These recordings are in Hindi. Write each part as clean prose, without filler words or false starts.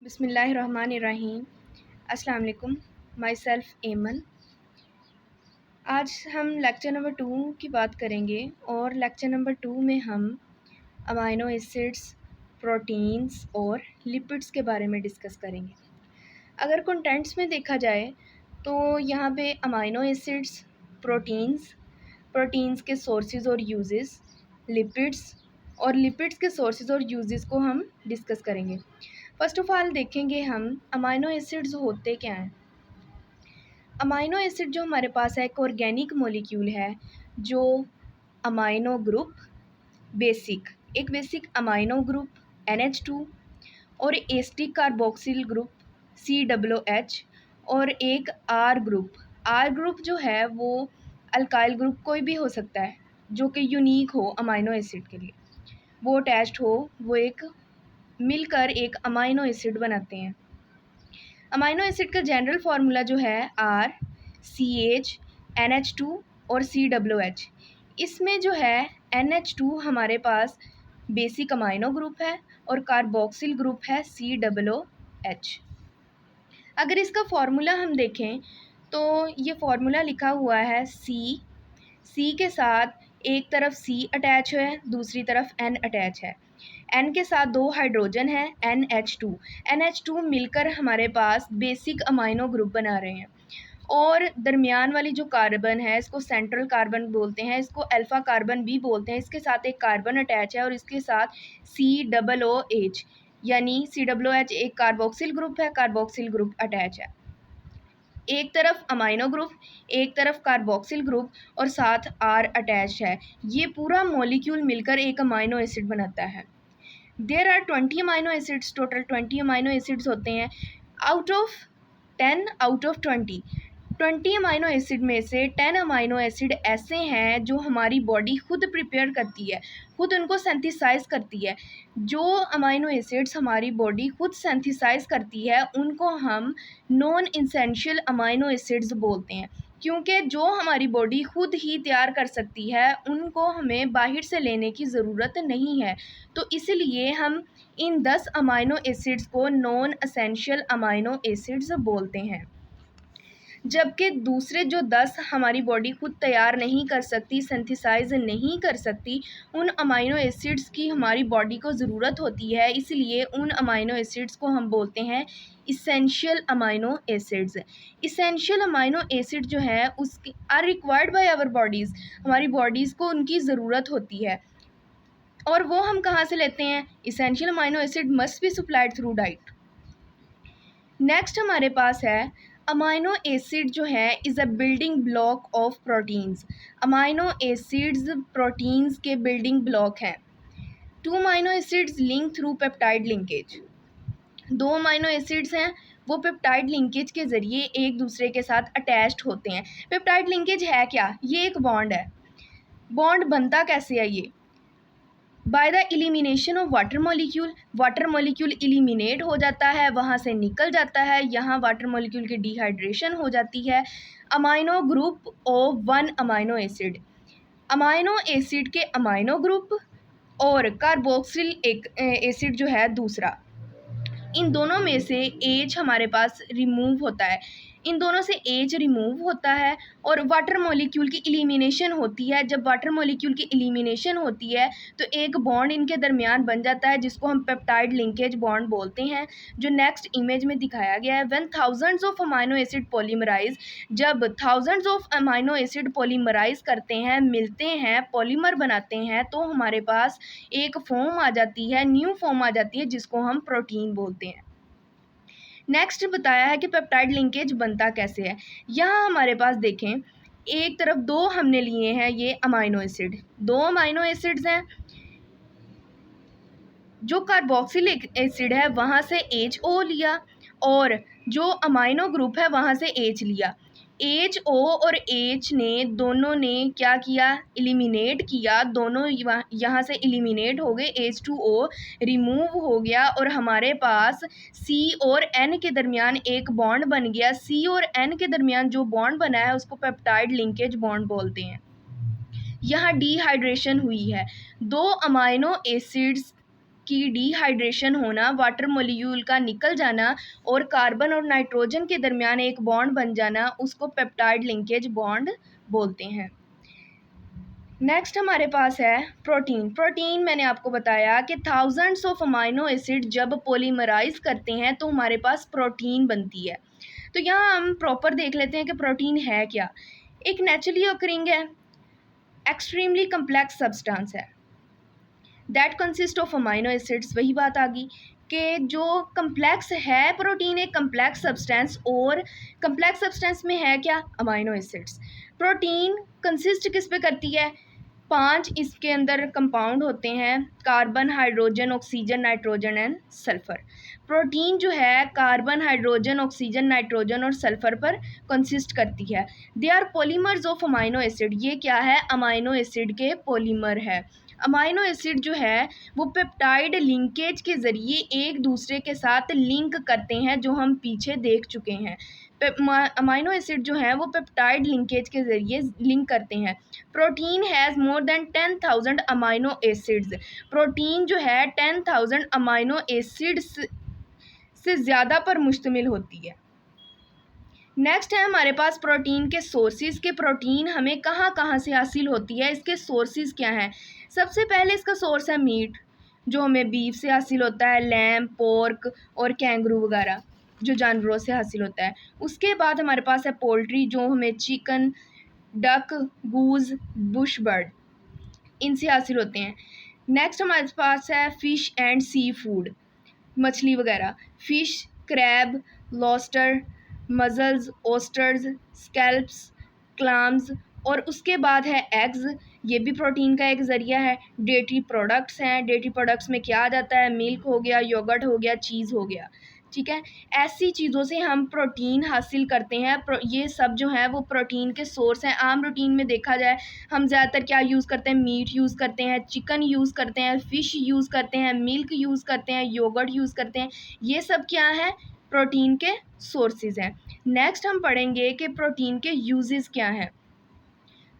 बिस्मिल्लाहिर्रहमानिर्रहीम। अस्सलाम वालेकुम। माई सेल्फ़ एमन। आज हम लेक्चर नंबर 2 की बात करेंगे और लेक्चर नंबर 2 में हम अमाइनो एसिड्स, प्रोटीन्स और लिपिड्स के बारे में डिस्कस करेंगे। अगर कंटेंट्स में देखा जाए तो यहाँ पे अमाइनो एसिड्स, प्रोटीन्स, प्रोटीन्स के सोर्सेज और यूजेस, लिपिड्स और लिपिड्स के सोर्सेज और यूजेस को हम डिस्कस करेंगे। फ़र्स्ट ऑफ़ ऑल देखेंगे हम अमाइनो एसिड्स होते क्या हैं। अमाइनो एसिड जो हमारे पास है एक ऑर्गेनिक मॉलिक्यूल है जो अमाइनो ग्रुप एक बेसिक अमाइनो ग्रुप NH2 और एस्टिक कार्बोक्सिल ग्रुप COOH और एक आर ग्रुप जो है वो अल्काइल ग्रुप कोई भी हो सकता है जो कि यूनिक हो अमाइनो एसिड के लिए, वो अटैच्ड हो, वो एक मिलकर एक अमाइनो एसिड बनाते हैं। अमाइनो एसिड का जनरल फार्मूला जो है RCH NH2 और COOH। इसमें जो है NH2 हमारे पास बेसिक अमाइनो ग्रुप है और कार्बोक्सिल ग्रुप है COOH। अगर इसका फार्मूला हम देखें तो ये फार्मूला लिखा हुआ है C के साथ एक तरफ C अटैच है, दूसरी तरफ N अटैच है। N के साथ 2 हाइड्रोजन है NH2 मिलकर हमारे पास बेसिक अमाइनो ग्रुप बना रहे हैं। और दरमियान वाली जो कार्बन है इसको सेंट्रल कार्बन बोलते हैं, इसको अल्फ़ा कार्बन भी बोलते हैं। इसके साथ एक कार्बन अटैच है और इसके साथ COOH यानी COOH एक कार्बोक्सिल ग्रुप है, कार्बोक्सिल ग्रुप अटैच है। एक तरफ अमाइनो ग्रुप, एक तरफ कार्बोक्सिल ग्रुप और साथ R अटैच है। ये पूरा मॉलिक्यूल मिलकर एक अमाइनो एसिड बनाता है। There are 20 amino acids, total 20 amino acids होते हैं। आउट ऑफ 20 अमाइनो एसिड में से 10 अमाइनो एसिड ऐसे हैं जो हमारी बॉडी खुद प्रिपेयर करती है, खुद उनको सिंथेसाइज करती है। जो अमाइनो एसिड्स हमारी बॉडी खुद सिंथेसाइज करती है उनको हम नॉन एसेंशियल अमाइनो एसिड्स बोलते हैं, क्योंकि जो हमारी बॉडी खुद ही तैयार कर सकती है उनको हमें बाहर से लेने की ज़रूरत नहीं है। तो इसलिए हम इन 10 अमाइनो एसिड्स को नॉन एसेंशियल अमाइनो एसिड्स बोलते हैं। जबकि दूसरे जो 10 हमारी बॉडी खुद तैयार नहीं कर सकती, सिंथेसाइज नहीं कर सकती, उन अमाइनो एसिड्स की हमारी बॉडी को ज़रूरत होती है, इसलिए उन अमाइनो एसिड्स को हम बोलते हैं essential amino acids. Essential amino acid जो है उसकी are required by our bodies, हमारी बॉडीज़ को उनकी ज़रूरत होती है। और वो हम कहाँ से लेते हैं? Essential amino acid must be supplied through diet. Next हमारे पास है अमाइनो एसिड जो है is a building block of proteins. Amino acids proteins के बिल्डिंग ब्लॉक हैं। 2 amino acids link through peptide linkage. 2 amino acids हैं वो पेप्टाइड लिंकेज के ज़रिए एक दूसरे के साथ अटैच्ड होते हैं। पेप्टाइड लिंकेज है क्या? ये एक बॉन्ड है। बॉन्ड बनता कैसे है ये? By the elimination of water molecule eliminate हो जाता है, वहाँ से निकल जाता है, यहाँ वाटर मॉलिक्यूल की डिहाइड्रेशन हो जाती है। Amino group of 1 amino acid, amino acid के अमाइनो ग्रुप और कार्बोक्सिल एक एसिड जो है दूसरा, इन दोनों में से एच हमारे पास रिमूव होता है, इन दोनों से एच रिमूव होता है और वाटर मॉलिक्यूल की एलिमिनेशन होती है। जब वाटर मॉलिक्यूल की एलिमिनेशन होती है तो एक बॉन्ड इनके दरमियान बन जाता है जिसको हम पेप्टाइड लिंकेज बॉन्ड बोलते हैं, जो नेक्स्ट इमेज में दिखाया गया है। When thousands of amino acid polymerise, जब thousands of amino acid polymerise करते हैं, मिलते हैं, पॉलीमर बनाते हैं, तो हमारे पास एक फॉर्म आ जाती है, न्यू फॉर्म आ जाती है जिसको हम प्रोटीन बोलते हैं। नेक्स्ट बताया है कि पेप्टाइड लिंकेज बनता कैसे है। यहाँ हमारे पास देखें, एक तरफ 2 हमने लिए हैं ये अमाइनो एसिड, 2 अमाइनो एसिड्स हैं। जो कार्बोक्सिल एसिड है वहाँ से HO लिया और जो अमाइनो ग्रुप है वहाँ से H लिया। HO और H ने दोनों ने क्या किया? एलिमिनेट किया, दोनों यहाँ से एलिमिनेट हो गए, H2O रिमूव हो गया और हमारे पास C और N के दरमियान एक बॉन्ड बन गया। C और N के दरमियान जो बॉन्ड बना है उसको पेप्टाइड लिंकेज बॉन्ड बोलते हैं। यहाँ डिहाइड्रेशन हुई है, 2 अमाइनो एसिड्स की डिहाइड्रेशन होना, वाटर मॉलिक्यूल का निकल जाना और कार्बन और नाइट्रोजन के दरमियान एक बॉन्ड बन जाना, उसको पेप्टाइड लिंकेज बॉन्ड बोलते हैं। नेक्स्ट हमारे पास है प्रोटीन। प्रोटीन मैंने आपको बताया कि थाउजेंड्स ऑफ अमाइनो एसिड जब पॉलीमराइज करते हैं तो हमारे पास प्रोटीन बनती है। तो यहाँ हम प्रॉपर देख लेते हैं कि प्रोटीन है क्या। एक नेचुरली ऑकरिंग है, एक्सट्रीमली कम्प्लेक्स सब्सटेंस है that consist of amino acids. वही बात आ गई कि जो कम्प्लेक्स है प्रोटीन एक कम्प्लेक्स सब्सटेंस, और कम्प्लेक्स सब्सटेंस में है क्या, अमाइनो एसिड्स। प्रोटीन कंसिस्ट किस पे करती है, 5 इसके अंदर कंपाउंड होते हैं, carbon, hydrogen, oxygen, nitrogen and sulphur. Protein जो है कार्बन, हाइड्रोजन, ऑक्सीजन, नाइट्रोजन और सल्फर पर कंसिस्ट करती है। They are polymers of amino acid. ये क्या है, अमाइनो एसिड के पॉलीमर है। अमाइनो एसिड जो है वो पेप्टाइड लिंकेज के ज़रिए एक दूसरे के साथ लिंक करते हैं, जो हम पीछे देख चुके हैं। अमाइनो एसिड जो है वो पेप्टाइड लिंकेज के ज़रिए लिंक करते हैं। Protein has more than 10,000 amino acids. Protein जो है 10,000 अमाइनो एसिड्स से ज़्यादा पर मुश्तमिल होती है। नेक्स्ट है हमारे पास प्रोटीन के सोर्सेज के प्रोटीन हमें कहाँ कहाँ से हासिल होती है, इसके सोर्सेज क्या हैं। सबसे पहले इसका सोर्स है मीट, जो हमें बीफ से हासिल होता है, लैम्ब, पोर्क और कैंगरू वगैरह जो जानवरों से हासिल होता है। उसके बाद हमारे पास है पोल्ट्री, जो हमें चिकन, डक, गूज, बुश बर्ड इनसे हासिल होते हैं। नेक्स्ट हमारे पास है फ़िश एंड सी फूड, मछली वगैरह, fish, crab, lobster, mussels, oysters, scallops, clams. और उसके बाद है एग्स, ये भी प्रोटीन का एक ज़रिया है। डेयरी प्रोडक्ट्स हैं, डेयरी प्रोडक्ट्स में क्या आ जाता है, मिल्क हो गया, योगर्ट हो गया, चीज़ हो गया, ठीक है। ऐसी चीज़ों से हम प्रोटीन हासिल करते हैं। ये सब जो है वो प्रोटीन के सोर्स हैं। आम रूटीन में देखा जाए हम ज़्यादातर क्या यूज़ करते हैं, मीट यूज़ करते हैं, चिकन यूज़ करते हैं, फ़िश यूज़ करते हैं, मिल्क यूज़ करते हैं, योगर्ट यूज़ करते हैं। ये सब क्या है, प्रोटीन के सोर्सेज हैं। नेक्स्ट हम पढ़ेंगे कि प्रोटीन के यूजेस क्या हैं।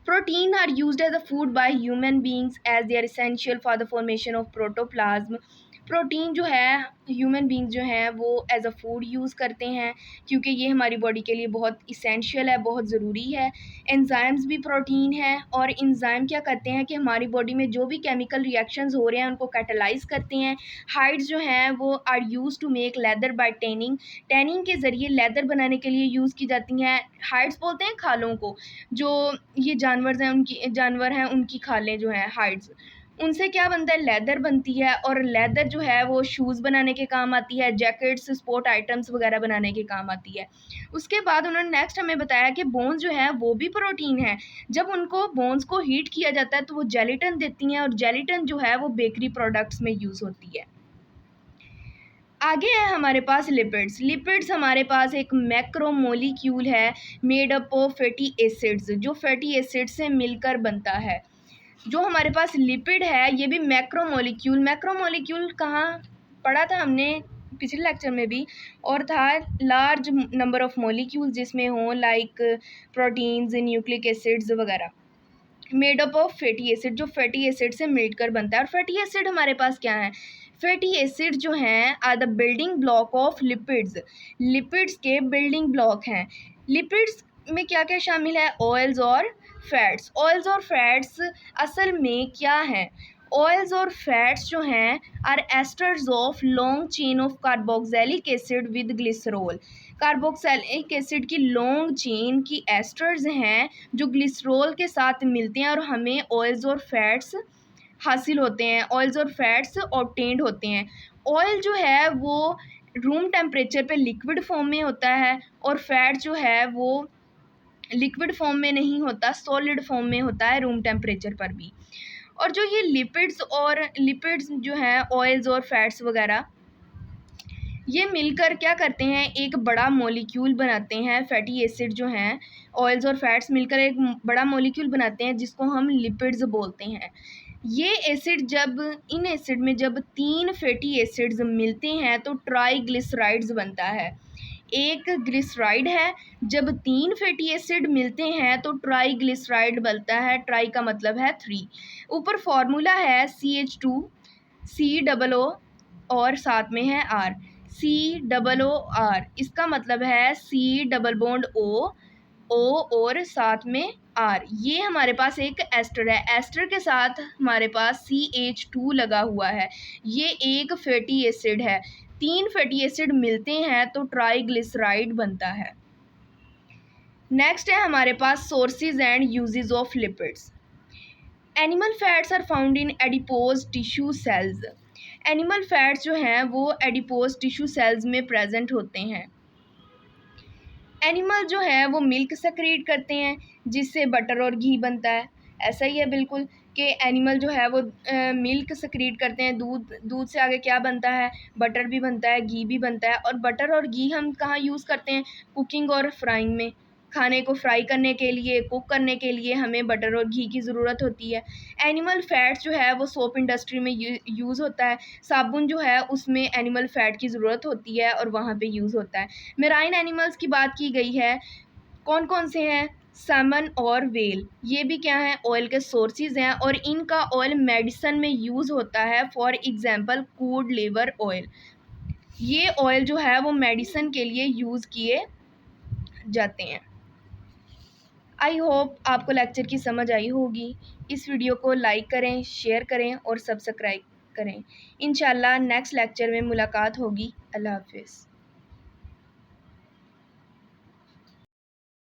Protein are used as a food by human beings as they are essential for the formation of protoplasm. Protein जो है ह्यूमन बींग्स जो हैं वो एज अ फूड यूज़ करते हैं, क्योंकि ये हमारी बॉडी के लिए बहुत इसेंशियल है, बहुत ज़रूरी है। एंजाइम्स भी प्रोटीन है, और एंजाइम क्या करते हैं कि हमारी बॉडी में जो भी केमिकल रिएक्शंस हो रहे हैं उनको कैटालाइज करते हैं। हाइड्स जो हैं वो are used to make leather by tanning. Tanning के ज़रिए लेदर बनाने के लिए यूज़ की जाती हैं। हाइड्स बोलते हैं खालों को, जो ये जानवर हैं उनकी खालें जो हैं हाइड्स, उनसे क्या बनता है, लेदर बनती है। और लेदर जो है वो शूज़ बनाने के काम आती है, जैकेट्स, स्पोर्ट आइटम्स वगैरह बनाने के काम आती है। उसके बाद उन्होंने नेक्स्ट हमें बताया कि बोन्स जो है वो भी प्रोटीन है। जब उनको बोन्स को हीट किया जाता है तो वो जेलेटिन देती हैं, और जेलेटिन जो है वो बेकरी प्रोडक्ट्स में यूज़ होती है। आगे है हमारे पास लिपिड्स। लिपिड्स हमारे पास एक मैक्रोमोलिक्यूल है made up of fatty acids, जो फैटी एसिड से मिलकर बनता है। जो हमारे पास लिपिड है ये भी मैक्रोमोलिक्यूल। मैक्रोमोलिक्यूल कहाँ पढ़ा था हमने पिछले लेक्चर में भी, और था लार्ज नंबर ऑफ मोलिक्यूल जिसमें हों लाइक प्रोटीन्स, न्यूक्लिक एसिड्स वगैरह, made up of fatty acid, जो फैटी एसिड से मिलकर बनता है। और फैटी एसिड हमारे पास क्या है, फैटी एसिड जो हैं are the building block of lipids. Lipids के बिल्डिंग ब्लॉक हैं। लिपिड्स में क्या क्या शामिल है, ऑयल्स और फैट्स। ऑयल्स और फैट्स असल में क्या हैं, ऑयल्स और फैट्स जो हैं are esters of long chain of carboxylic acid with glycerol. Carboxylic acid की लॉन्ग चेन की एस्टर्स हैं जो ग्लिसरॉल के साथ मिलते हैं, और हमें ऑयल्स और फैट्स हासिल होते हैं, ऑयल्स और फैट्स ऑब्टेन्ड होते हैं। ऑयल जो है वो रूम टेम्परेचर पे लिक्विड फॉर्म में होता है, और फैट जो है वो लिक्विड फॉर्म में नहीं होता, सॉलिड फॉर्म में होता है रूम टेम्परेचर पर भी। और जो ये लिपिड्स जो हैं, ऑयल्स और फैट्स वगैरह, ये मिलकर क्या करते हैं, एक बड़ा मॉलिक्यूल बनाते हैं। फैटी एसिड जो हैं, ऑयल्स और फैट्स मिलकर एक बड़ा मॉलिक्यूल बनाते हैं जिसको हम लिपिड्स बोलते हैं। ये एसिड इन एसिड में जब 3 फैटी एसिड्स मिलते हैं तो ट्राइग्लिसराइड्स बनता है। एक ग्लिसराइड है, जब 3 फैटी एसिड मिलते हैं तो ट्राइग्लिसराइड बनता है। ट्राई का मतलब है 3। ऊपर फॉर्मूला है CH2 COO और साथ में है R, COOR, इसका मतलब है C डबल बॉन्ड O और साथ में R। ये हमारे पास एक एस्टर है, एस्टर के साथ हमारे पास CH2 लगा हुआ है। ये एक फैटी एसिड है, 3 फैटी एसिड मिलते हैं तो ट्राइग्लिसराइड बनता है। नेक्स्ट है हमारे पास sources and uses of lipids. Animal fats are found in adipose tissue cells. Animal fats जो हैं वो एडिपोज टिश्यू सेल्स में प्रेजेंट होते हैं। एनिमल जो है वो मिल्क सेक्रेट करते हैं जिससे बटर और घी बनता है। ऐसा ही है बिल्कुल कि एनिमल जो है वो मिल्क सेक्रेट करते हैं, दूध से आगे क्या बनता है, बटर भी बनता है, घी भी बनता है। और बटर और घी हम कहाँ यूज़ करते हैं, कुकिंग और फ्राइंग में। खाने को फ्राई करने के लिए, कुक करने के लिए हमें बटर और घी की ज़रूरत होती है। एनिमल फैट्स जो है वो सोप इंडस्ट्री में यूज़ होता है। साबुन जो है उसमें एनिमल फैट की ज़रूरत होती है और वहाँ पे यूज़ होता है। मेराइन एनिमल्स की बात की गई है, कौन कौन से हैं, सैमन और वेल। ये भी क्या है, ऑयल के सोर्सेज हैं और इनका ऑयल मेडिसिन में यूज़ होता है। For example could liver oil, ये ऑयल जो है वो मेडिसिन के लिए यूज़ किए जाते हैं। आई होप आपको लेक्चर की समझ आई होगी। इस वीडियो को लाइक करें, शेयर करें और सब्सक्राइब करें। इंशाल्लाह नेक्स्ट लेक्चर में मुलाकात होगी। अल्लाह हाफिज़।